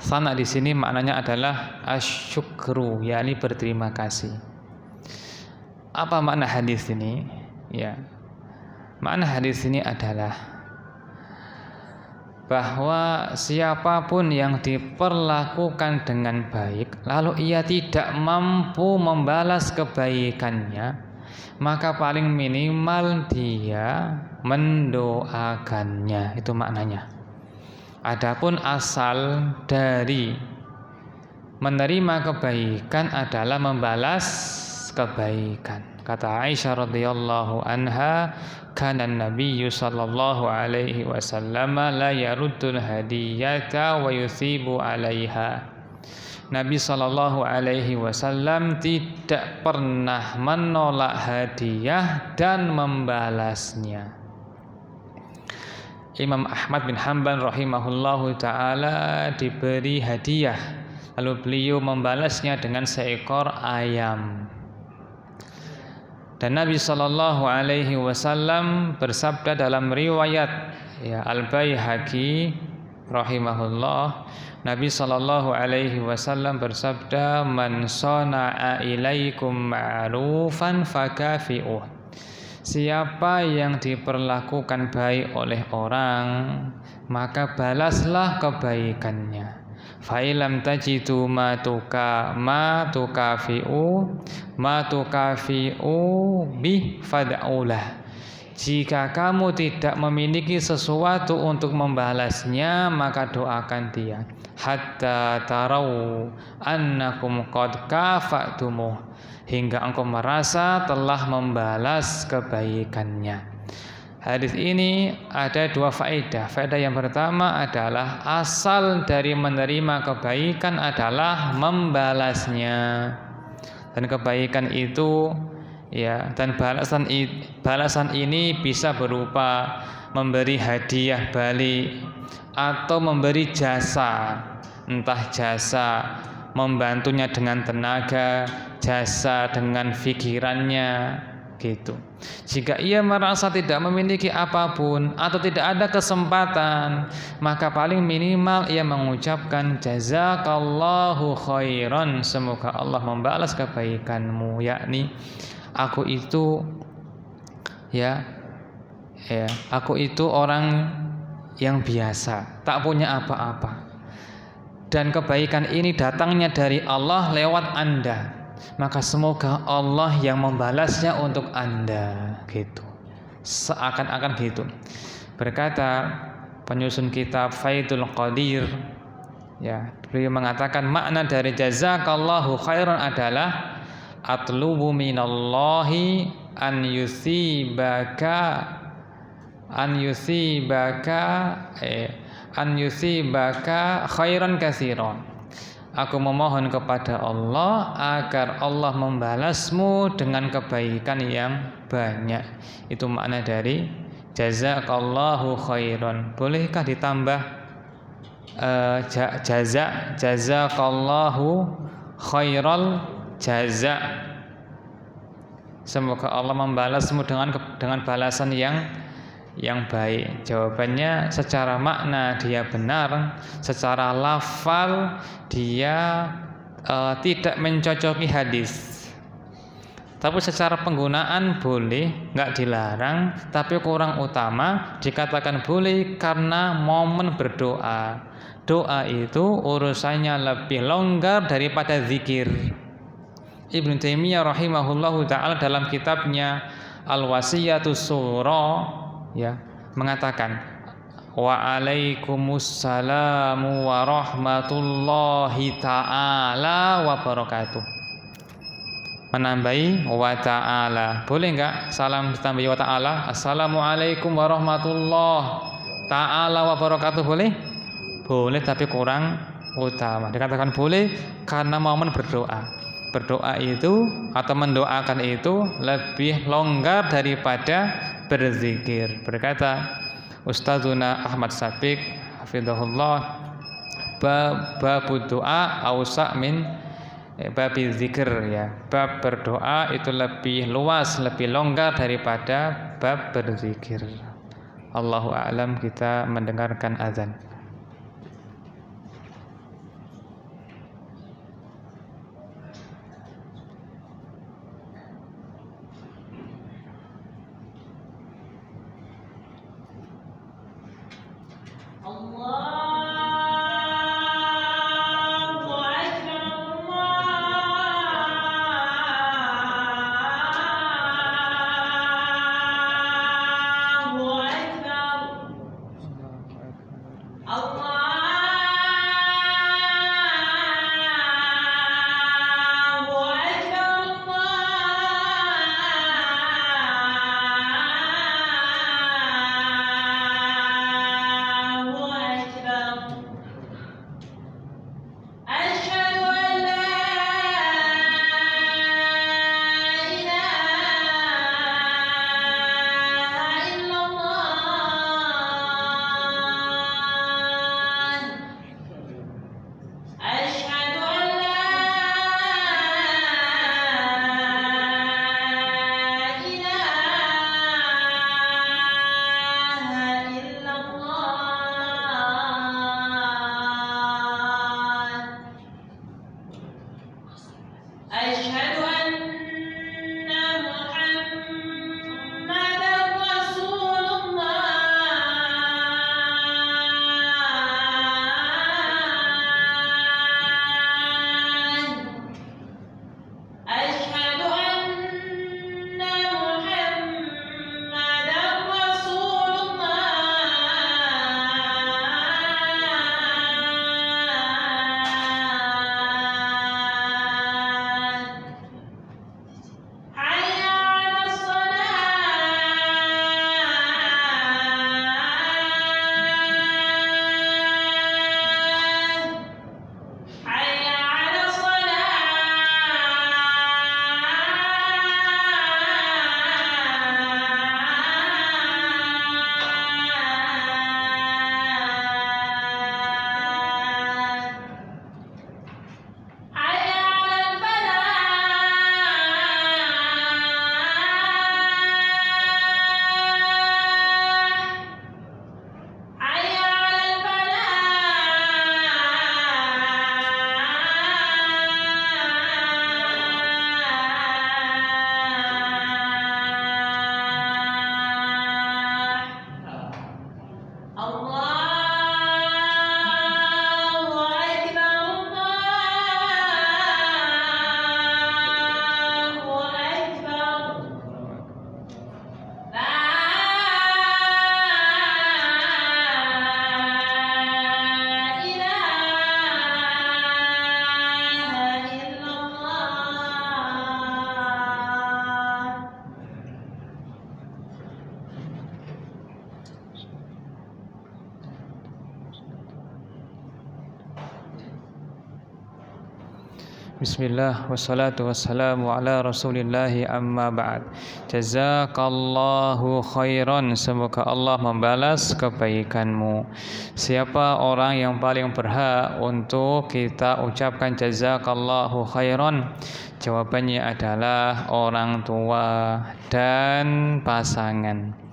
Sana di sini maknanya adalah asyukru, yakni berterima kasih. Apa makna hadis ini? Ya. Makna hadis ini adalah bahwa siapapun yang diperlakukan dengan baik lalu ia tidak mampu membalas kebaikannya, maka paling minimal dia mendoakannya. Itu maknanya. Adapun asal dari menerima kebaikan adalah membalas kebaikan. Kata Aisyah radhiyallahu anha, kana Nabi sallallahu alaihi wasallam la yaruddul hadiyata wa yuthibu 'alaiha. Nabi sallallahu alaihi wasallam tidak pernah menolak hadiah dan membalasnya. Imam Ahmad bin Hanbal rahimahullahu taala diberi hadiah, lalu beliau membalasnya dengan seekor ayam. Dan Nabi sallallahu alaihi wasallam bersabda dalam riwayat Al-Baihaqi rahimahullah, Nabi sallallahu alaihi wasallam bersabda, "Man shana'a ilaikum ma'rufan fakafi'uh." Siapa yang diperlakukan baik oleh orang, maka balaslah kebaikannya. Fa'ilam tajidu ma tukafi'u bih fad'ulah. Jika kamu tidak memiliki sesuatu untuk membalasnya, maka doakan dia. Hatta tarau annakum qad kafa'tumuh, hingga engkau merasa telah membalas kebaikannya. Hadis ini ada dua faedah. Faedah yang pertama adalah asal dari menerima kebaikan adalah membalasnya. Dan kebaikan itu dan balasan ini bisa berupa memberi hadiah balik atau memberi jasa, entah jasa membantunya dengan tenaga, jasa dengan pikirannya gitu. Jika ia merasa tidak memiliki apapun atau tidak ada kesempatan, maka paling minimal ia mengucapkan jazakallahu khairan, semoga Allah membalas kebaikanmu, yakni aku itu aku itu orang yang biasa, tak punya apa-apa, dan kebaikan ini datangnya dari Allah lewat Anda, maka semoga Allah yang membalasnya untuk Anda gitu. Seakan-akan gitu. Berkata penyusun kitab Faidul Qadir, beliau mengatakan makna dari jazakallahu khairan adalah atlubu minallahi an yusibaka an yusibaka khairan katsiran. Aku memohon kepada Allah agar Allah membalasmu dengan kebaikan yang banyak. Itu makna dari jazakallahu khairan. Bolehkah ditambah jazakallahu khairal jaza? Semoga Allah membalasmu dengan balasan yang baik. Jawabannya secara makna dia benar, secara lafal dia tidak mencocoki hadis. Tapi secara penggunaan boleh, nggak dilarang, tapi kurang utama dikatakan boleh karena momen berdoa. Doa itu urusannya lebih longgar daripada zikir. Ibnu Taimiyah rahimahullahu taala dalam kitabnya Al-Wasiyatus Sura ya mengatakan wa alaikumussalamu wa rahmatullahi taala wa barakatuh. Menambahi wa ta'ala. Boleh enggak salam ditambahi wa ta'ala? Assalamualaikum warahmatullahi ta'ala wa barakatuh, boleh? Boleh, tapi kurang utama. Dikatakan boleh karena momen berdoa. Berdoa itu atau mendoakan itu lebih longgar daripada berzikir. Berkata Ustadzuna Ahmad Sabiq hafizahullah, bab doa ausa min babi zikir ya. Bab berdoa itu lebih luas, lebih longgar daripada bab berzikir. Allahu a'lam. Kita mendengarkan azan. Bismillah wassalatu wassalamu ala rasulillahi amma ba'd. Jazakallahu khairan. Semoga Allah membalas kebaikanmu. Siapa orang yang paling berhak untuk kita ucapkan jazakallahu khairan? Jawabannya adalah orang tua dan pasangan.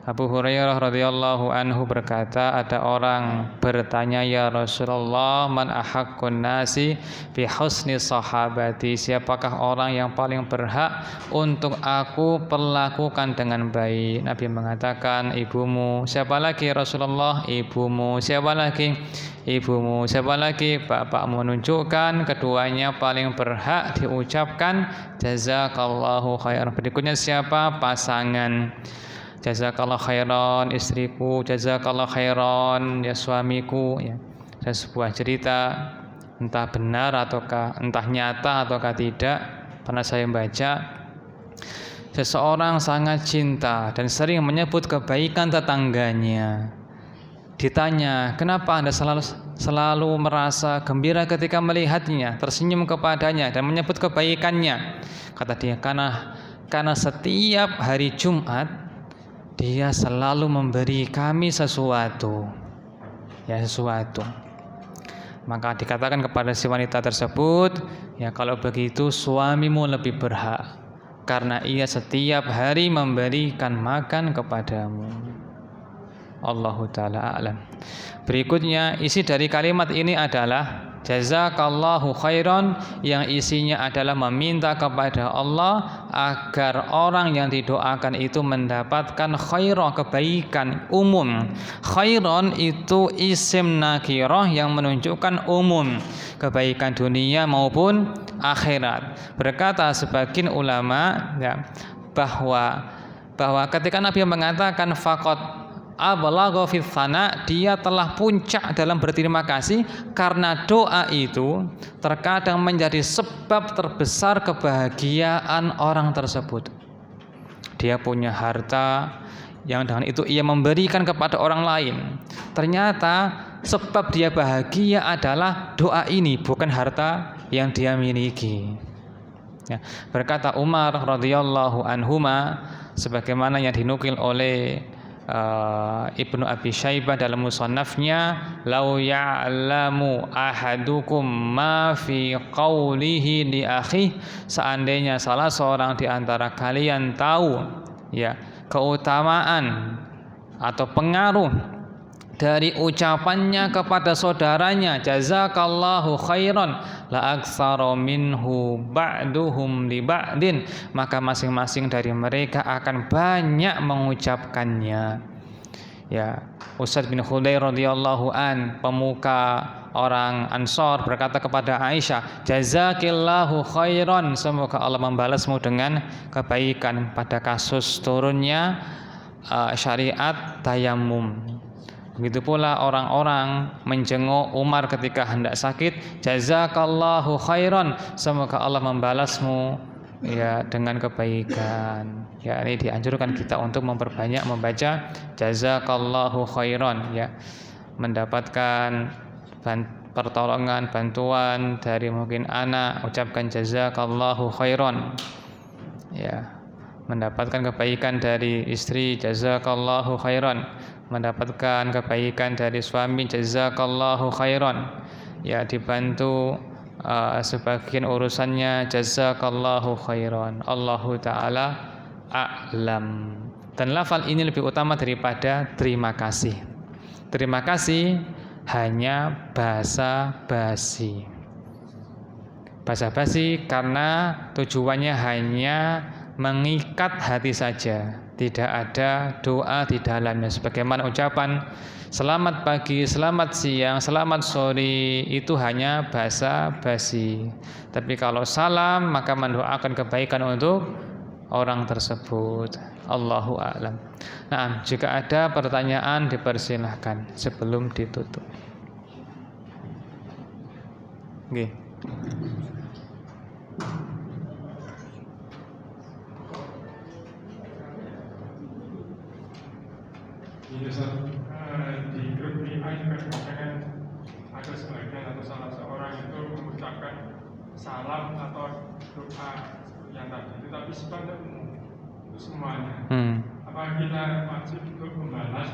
Abu Hurairah radhiyallahu anhu berkata, ada orang bertanya, ya Rasulullah, man ahaqqun nasi bi husni sahabati, siapakah orang yang paling berhak untuk aku perlakukan dengan baik? Nabi mengatakan, ibumu. Siapa lagi Rasulullah? Ibumu. Siapa lagi? Ibumu. Siapa lagi? Bapakmu. Menunjukkan keduanya paling berhak diucapkan jazakallahu khairan. Berikutnya siapa? Pasangan. Jazakallah khairan istriku, jazakallah khairan ya suamiku, ya. Dan sebuah cerita, entah benar ataukah entah nyata ataukah tidak, pernah saya membaca, seseorang sangat cinta dan sering menyebut kebaikan tetangganya. Ditanya, kenapa Anda selalu merasa gembira ketika melihatnya, tersenyum kepadanya dan menyebut kebaikannya? Kata dia, karena setiap hari Jumat dia selalu memberi kami sesuatu. Maka dikatakan kepada si wanita tersebut, ya kalau begitu suamimu lebih berhak, karena ia setiap hari memberikan makan kepadamu. Allahu ta'ala a'lam. Berikutnya, isi dari kalimat ini adalah jazakallahu khairan, yang isinya adalah meminta kepada Allah agar orang yang didoakan itu mendapatkan khairah, kebaikan umum. Khairan itu isim nakirah yang menunjukkan umum, kebaikan dunia maupun akhirat. Berkata sebagian ulama, ya, bahwa ketika Nabi mengatakan faqat ablagha fi tsana, dia telah puncak dalam berterima kasih, karena doa itu terkadang menjadi sebab terbesar kebahagiaan orang tersebut. Dia punya harta yang dengan itu ia memberikan kepada orang lain. Ternyata sebab dia bahagia adalah doa ini, bukan harta yang dia miliki. Ya, berkata Umar radhiyallahu anhuma, sebagaimana yang dinukil oleh Ibnu Abi Syaibah dalam musannafnya, lau ya'lamu ahadukum ma fi qawlihi li akhi, seandainya salah seorang di antara kalian tahu, ya, keutamaan atau pengaruh dari ucapannya kepada saudaranya jazakallahu khairan la aktsara minhu ba'duhum li ba'din, maka masing-masing dari mereka akan banyak mengucapkannya. Ya, Usaid bin Khudair radhiyallahu an, pemuka orang Ansor, berkata kepada Aisyah, jazakillahu khairan, semoga Allah membalasmu dengan kebaikan, pada kasus turunnya syariat tayamum. Begitu pula orang-orang menjenguk Umar ketika hendak sakit, jazakallahu khairan, semoga Allah membalasmu, ya, dengan kebaikan. Ya, ini dianjurkan kita untuk memperbanyak membaca jazakallahu khairan, ya, mendapatkan pertolongan, bantuan dari mungkin anak, ucapkan jazakallahu khairan, ya, mendapatkan kebaikan dari istri, jazakallahu khairan, mendapatkan kebaikan dari suami, jazakallahu khairan, ya, dibantu sebagian urusannya, jazakallahu khairan. Allahu ta'ala a'lam. Dan lafal ini lebih utama daripada terima kasih. Terima kasih hanya basa-basi. Basa-basi karena tujuannya hanya mengikat hati saja, tidak ada doa di dalamnya. Sebagaimana ucapan selamat pagi, selamat siang, selamat sore, itu hanya basa-basi. Tapi kalau salam, maka mendoakan kebaikan untuk orang tersebut. Allahu a'lam. Nah, jika ada pertanyaan dipersilahkan sebelum ditutup. Oke. Di grup WA juga kadang ada sebagian atau salah seorang itu mengucapkan salam atau doa yang tadi itu, tapi sifatnya umum untuk semuanya. Apakah kita wajib untuk membalas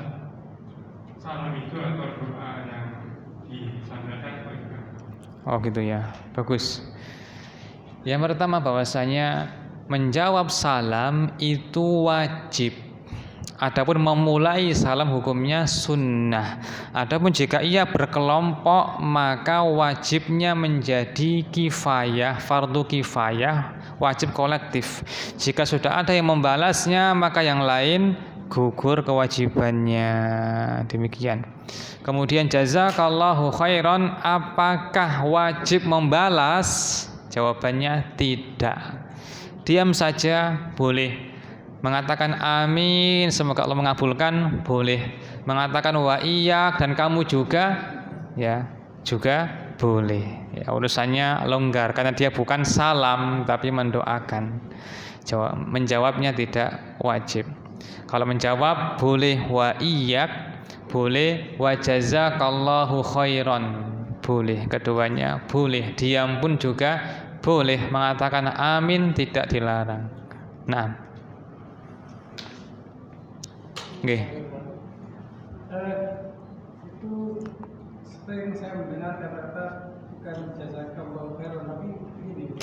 salam itu atau doa yang disampaikan atau enggak? Oh gitu ya, bagus. Yang pertama bahwasanya menjawab salam itu wajib. Adapun memulai salam hukumnya sunnah. Adapun jika ia berkelompok maka wajibnya menjadi kifayah, fardu kifayah, wajib kolektif. Jika sudah ada yang membalasnya maka yang lain gugur kewajibannya. Demikian. Kemudian jazakallahu khairan, apakah wajib membalas? Jawabannya tidak. Diam saja boleh. Mengatakan amin, semoga Allah mengabulkan, boleh. Mengatakan wa iyyak dan kamu juga, ya juga boleh. Ya, urusannya longgar karena dia bukan salam tapi mendoakan. Menjawabnya tidak wajib. Kalau menjawab boleh wa iyyak, boleh wa jazakallahu khairan, boleh. Keduanya boleh. Diam pun juga boleh. Mengatakan amin tidak dilarang. Nah. Okay. Itu sering saya mendengar kata-kata bukan jazakallahu khairan, tapi ini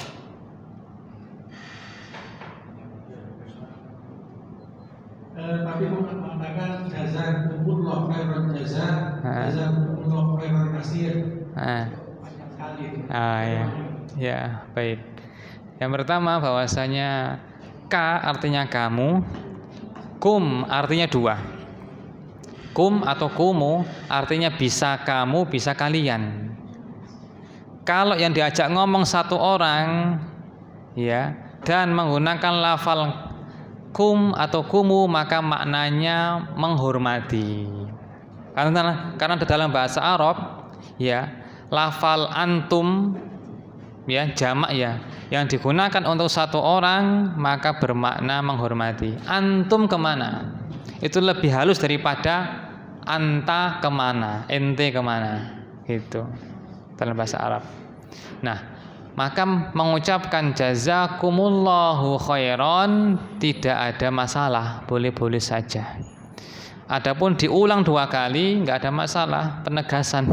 tapi mengatakan jazakumullahu khairan jazakumullahu khairan katsir. Banyak sekali. Ya, baik. Yang pertama bahwasanya ka artinya kamu, kum artinya dua. Kum atau kumu artinya bisa kamu, bisa kalian. Kalau yang diajak ngomong satu orang, ya, dan menggunakan lafal kum atau kumu, maka maknanya menghormati. Karena di dalam bahasa Arab, ya, lafal antum, ya, jamak ya, yang digunakan untuk satu orang maka bermakna menghormati. Antum kemana? Itu lebih halus daripada anta kemana, ente kemana, gitu dalam bahasa Arab. Nah, maka mengucapkan jazakumullahu khairan tidak ada masalah, boleh-boleh saja. Adapun diulang 2 kali nggak ada masalah, penegasan.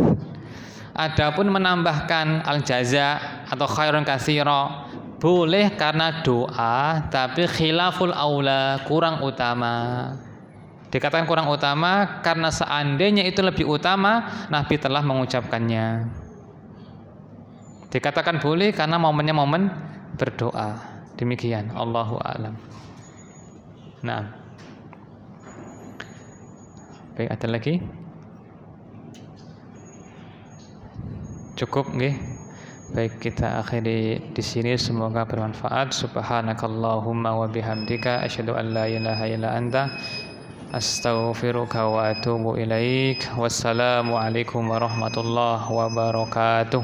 Adapun menambahkan al-jaza atau khairun katsira boleh karena doa, tapi khilaful aula, kurang utama. Dikatakan kurang utama karena seandainya itu lebih utama, Nabi telah mengucapkannya. Dikatakan boleh karena momennya momen berdoa. Demikian, Allahu a'lam. Nah, baik, ada lagi? Cukup nggih. Baik, kita akhiri di sini, semoga bermanfaat. Subhanakallahumma wa bihamdika asyhadu an la ilaha illa anta astaghfiruka wa atubu ilaik. Wassalamu alaikum warahmatullahi wabarakatuh.